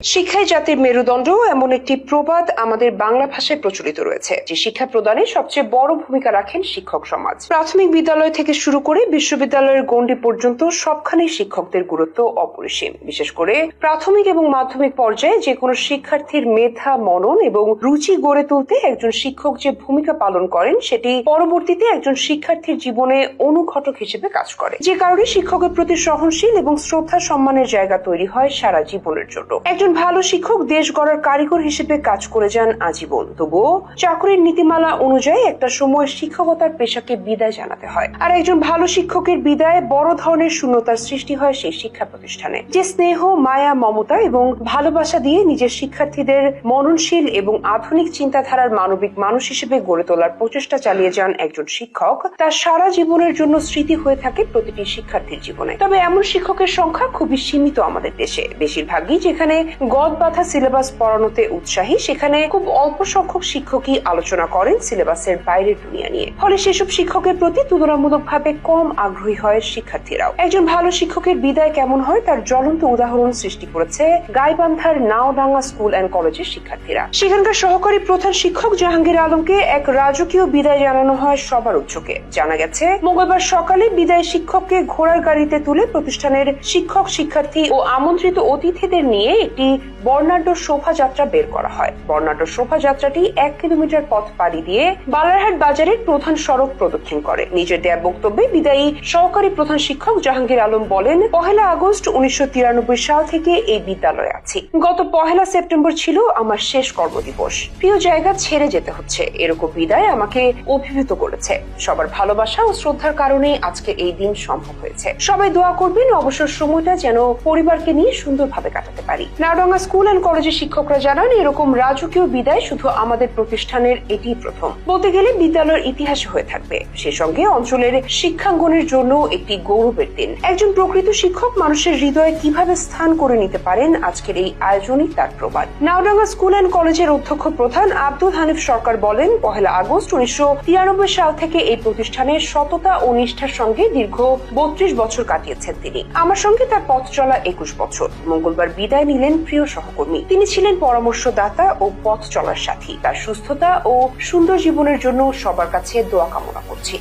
শিক্ষাই জাতির মেরুদণ্ড এমন একটি প্রবাদ আমাদের বাংলা ভাষায় প্রচলিত রয়েছে, যে শিক্ষা প্রদানে সবচেয়ে বড় ভূমিকা রাখেন শিক্ষক সমাজ। প্রাথমিক বিদ্যালয় থেকে শুরু করে বিশ্ববিদ্যালয়ের গণ্ডি পর্যন্ত সবখানেই শিক্ষকদের গুরুত্ব অপরিসীম। বিশেষ করে প্রাথমিক এবং মাধ্যমিক পর্যায়ে যে কোনো শিক্ষার্থীর মেধা, মনন এবং রুচি গড়ে তুলতে একজন শিক্ষক যে ভূমিকা পালন করেন, সেটি পরবর্তীতে একজন শিক্ষার্থীর জীবনে অনুঘটক হিসেবে কাজ করে, যে কারণে শিক্ষকের প্রতি সহনশীল এবং শ্রদ্ধা সম্মানের জায়গা তৈরি হয় সারা জীবনের জন্য। একজন ভালো শিক্ষক দেশ গড়ার কারিগর হিসেবে কাজ করে যান আজীবন। তবুও চাকরির নীতিমালা অনুযায়ী একটা সময় শিক্ষকতার পেশাকে বিদায় জানাতে হয়, আর একজন ভালো শিক্ষকের বিদায় বড় ধরনের শূন্যতার সৃষ্টি হয় সেই শিক্ষা প্রতিষ্ঠানে। যে স্নেহ, মায়া, মমতা এবং ভালোবাসা দিয়ে নিজের শিক্ষার্থীদের মননশীল এবং আধুনিক চিন্তাধারার মানবিক মানুষ হিসেবে গড়ে তোলার প্রচেষ্টা চালিয়ে যান একজন শিক্ষক, তার সারা জীবনের জন্য স্মৃতি হয়ে থাকে প্রতিটি শিক্ষার্থীর জীবনে। তবে এমন শিক্ষকের সংখ্যা খুবই সীমিত আমাদের দেশে। বেশিরভাগই যেখানে গদ বাঁধা সিলেবাস পড়ানোতে উৎসাহী, সেখানে খুব অল্প সংখ্যক শিক্ষকই আলোচনা করেন সিলেবাসের বাইরের দুনিয়া নিয়ে। ফলে সেসব শিক্ষকের প্রতি তুলনামূলকভাবে কম আগ্রহী হয় শিক্ষার্থীরাও। একজন ভালো শিক্ষকের বিদায় কেমন হয় তার জ্বলন্ত উদাহরণ সৃষ্টি করেছে গাইবান্ধার নাওডাঙ্গা স্কুল অ্যান্ড কলেজের শিক্ষার্থীরা। সেখানকার সহকারী প্রধান শিক্ষক জাহাঙ্গীর আলমকে এক রাজকীয় বিদায় জানানো হয় সবার উৎসুকে। জানা গেছে, মঙ্গলবার সকালে বিদায় শিক্ষককে ঘোড়ার গাড়িতে তুলে প্রতিষ্ঠানের শিক্ষক, শিক্ষার্থী ও আমন্ত্রিত অতিথিদের নিয়ে একটি বর্ণাঢ্য শোভাযাত্রা বের করা হয়। বর্ণাঢ্য শোভাযাত্রাটি 1 কিলোমিটার পথ পাড়ি দিয়ে বালারহাট বাজারের প্রধান সড়ক প্রদক্ষিণ করে। নিজের দেয়া বক্তব্যে বিদায়ী সহকারী প্রধান শিক্ষক জাহাঙ্গীর আলম বলেন, 1 আগস্ট 1993 সাল থেকে এই বিদ্যালয়ে আছি। গত 1 সেপ্টেম্বর ছিল আমার শেষ কর্মদিবস। প্রিয় জায়গা ছেড়ে যেতে হচ্ছে, এরকম বিদায় আমাকে অভিভূত করেছে। সবার ভালোবাসা ও শ্রদ্ধার কারণে আজকে এই দিন সম্ভব হয়েছে। সবাই দোয়া করবেন অবসর সময়টা যেন পরিবারকে নিয়ে সুন্দরভাবে কাটাতে পারি। নাওডাঙ্গা স্কুল অ্যান্ড কলেজের শিক্ষকরা জানান, এরকম রাজকীয় বিদায় শুধু আমাদের প্রতিষ্ঠানের এটি প্রথম। বলতে গেলে বিদ্যালয়ের ইতিহাসে হয়ে থাকবে। সে সঙ্গে অঞ্চলের শিক্ষাঙ্গনের জন্য একটি গৌরবের দিন। একজন প্রকৃত শিক্ষক মানুষের হৃদয়ে কিভাবে স্থান করে নিতে পারেন, আজকের এই আয়োজনই তার প্রমাণ। নাওডাঙ্গা স্কুল অ্যান্ড কলেজের অধ্যক্ষ প্রধান আব্দুল হানিফ সরকার বলেন, 1 আগস্ট 1993 সাল থেকে এই প্রতিষ্ঠানের সততা ও নিষ্ঠার সঙ্গে দীর্ঘ 32 বছর কাটিয়েছেন তিনি। আমার সঙ্গে তার পথ চলা 21 বছর। মঙ্গলবার বিদায় নিলেন প্রিয় সহকর্মী। তিনি ছিলেন পরামর্শদাতা ও পথ চলার সাথী। তার সুস্থতা ও সুন্দর জীবনের জন্য সবার কাছে দোয়া কামনা করছি।